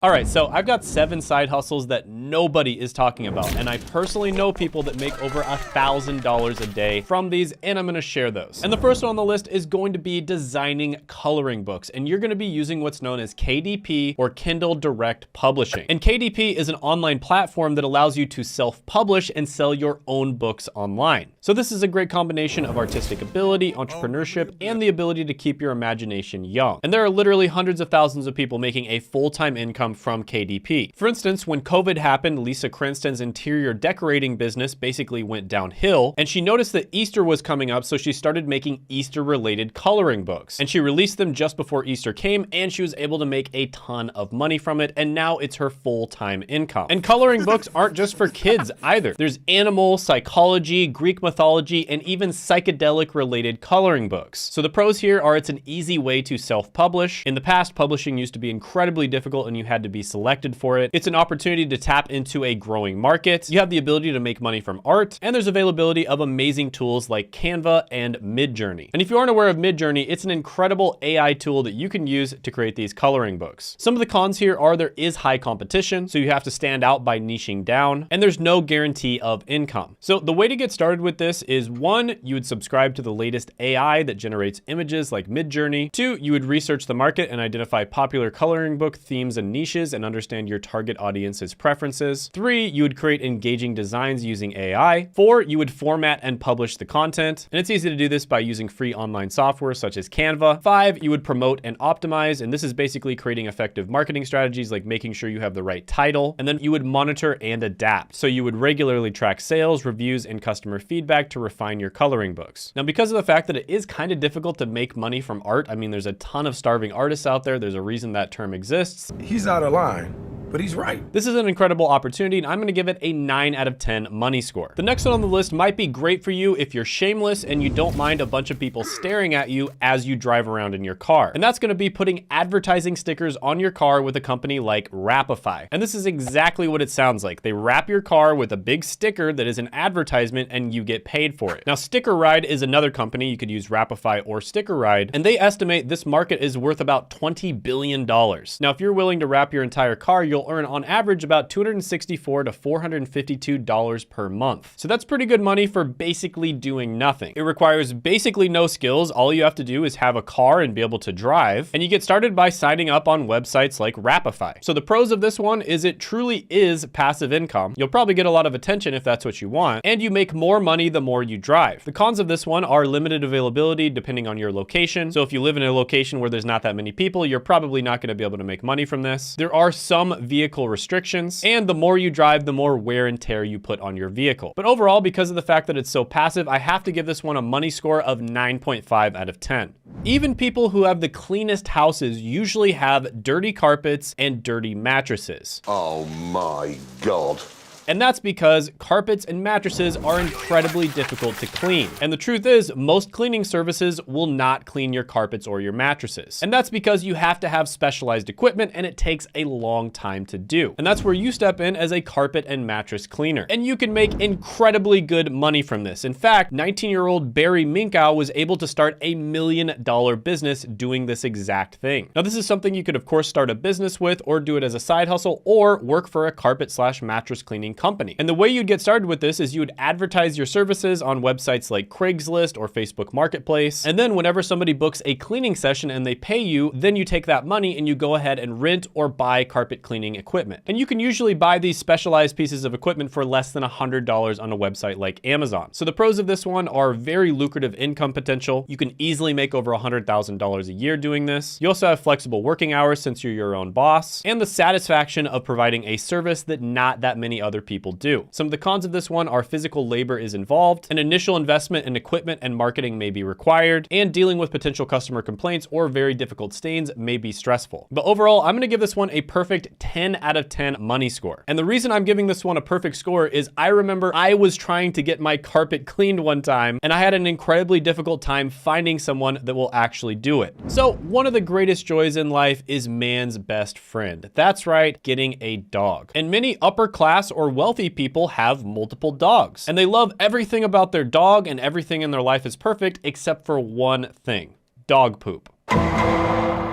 All right, so I've got 7 side hustles that nobody is talking about, and I personally know people that make over $1,000 a day from these, and I'm gonna share those. And the first one on the list is going to be designing coloring books, and you're gonna be using what's known as KDP, or Kindle Direct Publishing. And KDP is an online platform that allows you to self-publish and sell your own books online. So this is a great combination of artistic ability, entrepreneurship, and the ability to keep your imagination young. And there are literally hundreds of thousands of people making a full-time income from KDP. For instance, when COVID happened, Lisa Cranston's interior decorating business basically went downhill, and she noticed that Easter was coming up, so she started making Easter-related coloring books. And she released them just before Easter came, and she was able to make a ton of money from it, and now it's her full-time income. And coloring books aren't just for kids either. There's animal, psychology, Greek mythology, and even psychedelic-related coloring books. So the pros here are it's an easy way to self-publish. In the past, publishing used to be incredibly difficult, and you had to be selected for it. It's an opportunity to tap into a growing market. You have the ability to make money from art, and there's availability of amazing tools like Canva and Midjourney. And if you aren't aware of Midjourney, it's an incredible AI tool that you can use to create these coloring books. Some of the cons here are there is high competition, so you have to stand out by niching down, and there's no guarantee of income. So the way to get started with this is 1, you would subscribe to the latest AI that generates images like Midjourney. 2, you would research the market and identify popular coloring book themes and niches and understand your target audience's preferences. 3, you would create engaging designs using AI. 4, you would format and publish the content. And it's easy to do this by using free online software such as Canva. 5, you would promote and optimize. And this is basically creating effective marketing strategies like making sure you have the right title. And then you would monitor and adapt. So you would regularly track sales, reviews, and customer feedback to refine your coloring books. Now, because of the fact that it is kind of difficult to make money from art, I mean, there's a ton of starving artists out there. There's a reason that term exists. He's out of line, but he's right. This is an incredible opportunity, and I'm gonna give it a 9 out of 10 money score. The next one on the list might be great for you if you're shameless and you don't mind a bunch of people staring at you as you drive around in your car. And that's gonna be putting advertising stickers on your car with a company like Wrapify. And this is exactly what it sounds like. They wrap your car with a big sticker that is an advertisement and you get paid for it. Now, Sticker Ride is another company. You could use Wrapify or Sticker Ride, and they estimate this market is worth about $20 billion. Now, if you're willing to wrap your entire car, you'll earn on average about $264 to $452 per month. So that's pretty good money for basically doing nothing. It requires basically no skills. All you have to do is have a car and be able to drive. And you get started by signing up on websites like Wrapify. So the pros of this one is it truly is passive income. You'll probably get a lot of attention if that's what you want, and you make more money the more you drive. The cons of this one are limited availability depending on your location. So if you live in a location where there's not that many people, you're probably not going to be able to make money from this. There are some vehicle restrictions, and the more you drive, the more wear and tear you put on your vehicle. But overall, because of the fact that it's so passive, I have to give this one a money score of 9.5 out of 10. Even people who have the cleanest houses usually have dirty carpets and dirty mattresses. Oh my God. And that's because carpets and mattresses are incredibly difficult to clean. And the truth is, most cleaning services will not clean your carpets or your mattresses. And that's because you have to have specialized equipment, and it takes a long time to do. And that's where you step in as a carpet and mattress cleaner. And you can make incredibly good money from this. In fact, 19-year-old Barry Minkow was able to start a $1 million business doing this exact thing. Now, this is something you could, of course, start a business with, or do it as a side hustle, or work for a carpet/mattress cleaning company. And the way you'd get started with this is you would advertise your services on websites like Craigslist or Facebook Marketplace. And then whenever somebody books a cleaning session and they pay you, then you take that money and you go ahead and rent or buy carpet cleaning equipment. And you can usually buy these specialized pieces of equipment for less than $100 on a website like Amazon. So the pros of this one are very lucrative income potential. You can easily make over $100,000 a year doing this. You also have flexible working hours since you're your own boss, and the satisfaction of providing a service that not that many other people do. Some of the cons of this one are physical labor is involved, an initial investment in equipment and marketing may be required, and dealing with potential customer complaints or very difficult stains may be stressful. But overall, I'm gonna give this one a perfect 10 out of 10 money score. And the reason I'm giving this one a perfect score is I remember I was trying to get my carpet cleaned one time, and I had an incredibly difficult time finding someone that will actually do it. So one of the greatest joys in life is man's best friend. That's right, getting a dog. And many upper class or wealthy people have multiple dogs, and they love everything about their dog, and everything in their life is perfect except for one thing: dog poop.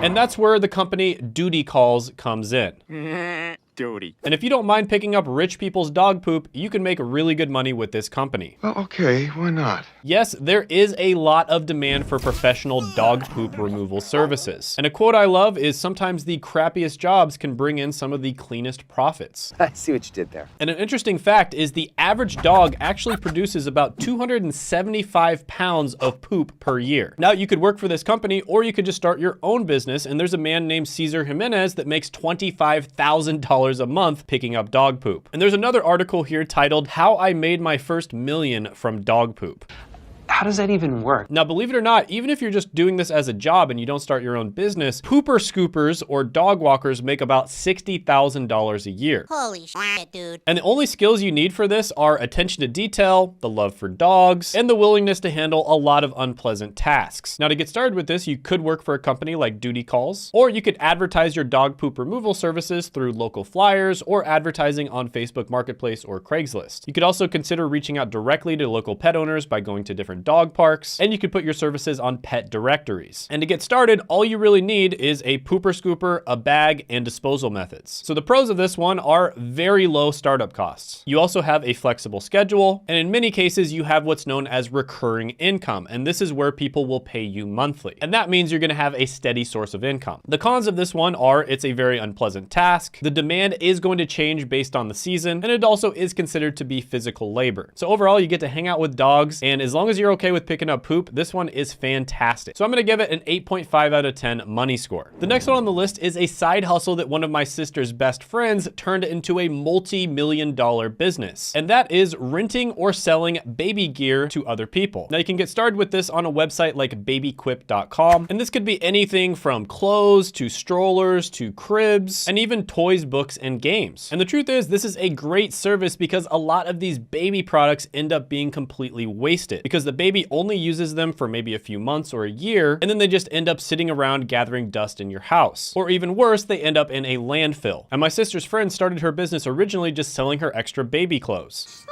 And that's where the company Duty Calls comes in. Duty. And if you don't mind picking up rich people's dog poop, you can make really good money with this company. Well, okay, why not? Yes, there is a lot of demand for professional dog poop removal services. And a quote I love is, sometimes the crappiest jobs can bring in some of the cleanest profits. I see what you did there. And an interesting fact is the average dog actually produces about 275 pounds of poop per year. Now, you could work for this company or you could just start your own business, and there's a man named Cesar Jimenez that makes $25,000 a month picking up dog poop. And there's another article here titled "How I Made My First $1 Million from Dog Poop." How does that even work? Now, believe it or not, even if you're just doing this as a job and you don't start your own business, pooper scoopers or dog walkers make about $60,000 a year. Holy shit, dude. And the only skills you need for this are attention to detail, the love for dogs, and the willingness to handle a lot of unpleasant tasks. Now, to get started with this, you could work for a company like Duty Calls, or you could advertise your dog poop removal services through local flyers or advertising on Facebook Marketplace or Craigslist. You could also consider reaching out directly to local pet owners by going to different dog parks, and you could put your services on pet directories. And to get started, all you really need is a pooper scooper, a bag, and disposal methods. So the pros of this one are very low startup costs. You also have a flexible schedule, and in many cases, you have what's known as recurring income, and this is where people will pay you monthly. And that means you're gonna have a steady source of income. The cons of this one are it's a very unpleasant task, the demand is going to change based on the season, and it also is considered to be physical labor. So overall, you get to hang out with dogs, and as long as you're okay with picking up poop, this one is fantastic. So I'm gonna give it an 8.5 out of 10 money score. The next one on the list is a side hustle that one of my sister's best friends turned into a multi-million-dollar business. And that is renting or selling baby gear to other people. Now you can get started with this on a website like babyquip.com. And this could be anything from clothes to strollers to cribs and even toys, books, and games. And the truth is, this is a great service because a lot of these baby products end up being completely wasted because the baby only uses them for maybe a few months or a year, and then they just end up sitting around gathering dust in your house. Or even worse, they end up in a landfill. And my sister's friend started her business originally just selling her extra baby clothes.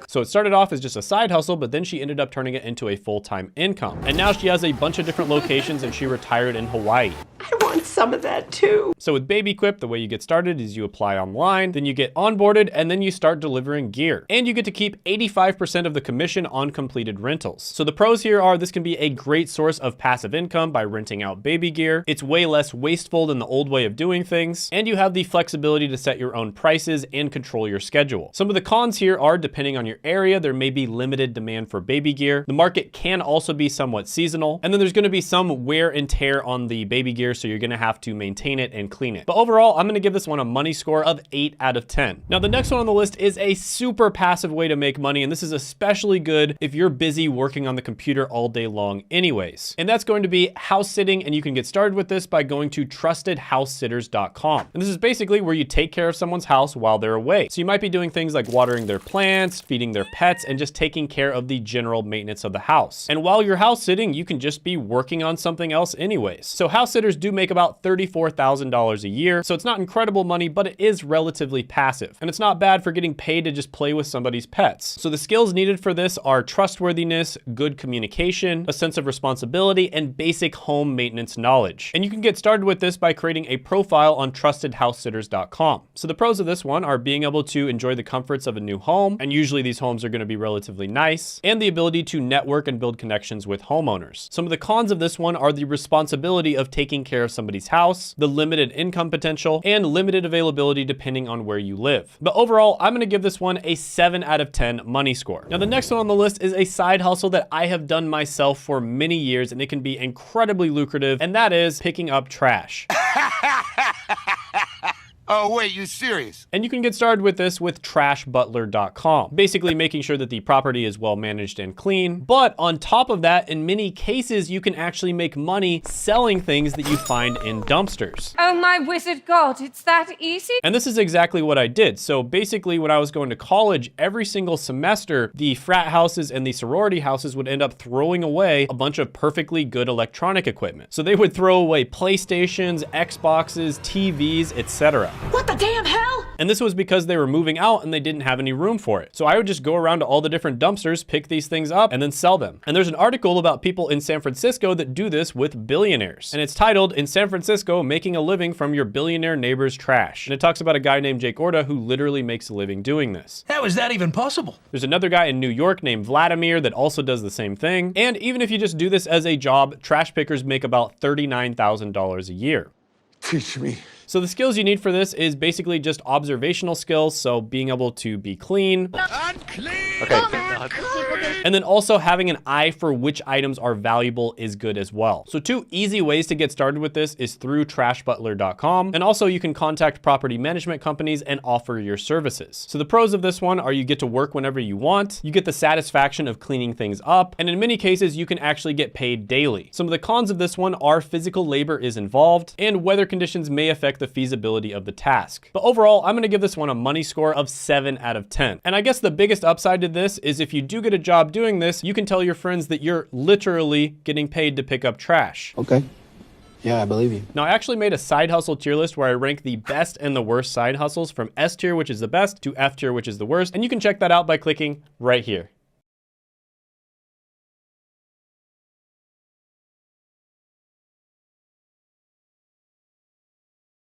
So it started off as just a side hustle, but then she ended up turning it into a full-time income. And now she has a bunch of different locations and she retired in Hawaii. I want some of that too. So with BabyQuip, the way you get started is you apply online, then you get onboarded, and then you start delivering gear. And you get to keep 85% of the commission on completed rentals. So the pros here are this can be a great source of passive income by renting out baby gear. It's way less wasteful than the old way of doing things. And you have the flexibility to set your own prices and control your schedule. Some of the cons here are, depending on your area, there may be limited demand for baby gear. The market can also be somewhat seasonal. And then there's gonna be some wear and tear on the baby gear, so you're gonna have to maintain it and clean it. But overall, I'm gonna give this one a money score of 8 out of 10. Now, the next one on the list is a super passive way to make money, and this is especially good if you're busy working on the computer all day long anyways. And that's going to be house sitting, and you can get started with this by going to trustedhousesitters.com. And this is basically where you take care of someone's house while they're away. So you might be doing things like watering their plants, feeding their pets, and just taking care of the general maintenance of the house. And while you're house sitting, you can just be working on something else anyways. So house sitters do make about $34,000 a year. So it's not incredible money, but it is relatively passive. And it's not bad for getting paid to just play with somebody's pets. So the skills needed for this are trustworthiness, good communication, a sense of responsibility, and basic home maintenance knowledge. And you can get started with this by creating a profile on trustedhousesitters.com. So the pros of this one are being able to enjoy the comforts of a new home, and usually these homes are going to be relatively nice, and the ability to network and build connections with homeowners. Some of the cons of this one are the responsibility of taking care of somebody's house, the limited income potential, and limited availability depending on where you live. But overall, I'm gonna give this one a 7 out of 10 money score. Now, the next one on the list is a side hustle that I have done myself for many years, and it can be incredibly lucrative, and that is picking up trash. Oh, wait, you serious? And you can get started with this with trashbutler.com, basically making sure that the property is well managed and clean. But on top of that, in many cases, you can actually make money selling things that you find in dumpsters. Oh my wizard god, it's that easy? And this is exactly what I did. So basically, when I was going to college, every single semester, the frat houses and the sorority houses would end up throwing away a bunch of perfectly good electronic equipment. So they would throw away PlayStations, Xboxes, TVs, etc. What the damn hell? And this was because they were moving out and they didn't have any room for it. So I would just go around to all the different dumpsters, pick these things up, and then sell them. And there's an article about people in San Francisco that do this with billionaires. And it's titled, "In San Francisco, Making a Living from Your Billionaire Neighbor's Trash." And it talks about a guy named Jake Orta who literally makes a living doing this. How is that even possible? There's another guy in New York named Vladimir that also does the same thing. And even if you just do this as a job, trash pickers make about $39,000 a year. Teach me. So the skills you need for this is basically just observational skills, so being able to be clean. Okay. And then also having an eye for which items are valuable is good as well. So 2 easy ways to get started with this is through trashbutler.com. And also you can contact property management companies and offer your services. So the pros of this one are you get to work whenever you want, you get the satisfaction of cleaning things up, and in many cases you can actually get paid daily. Some of the cons of this one are physical labor is involved and weather conditions may affect the feasibility of the task. But overall, I'm gonna give this one a money score of 7 out of 10. And I guess the biggest upside to this is if you do get a job doing this, you can tell your friends that you're literally getting paid to pick up trash. Okay. Yeah, I believe you. Now, I actually made a side hustle tier list where I rank the best and the worst side hustles from S tier, which is the best, to F tier, which is the worst. And you can check that out by clicking right here.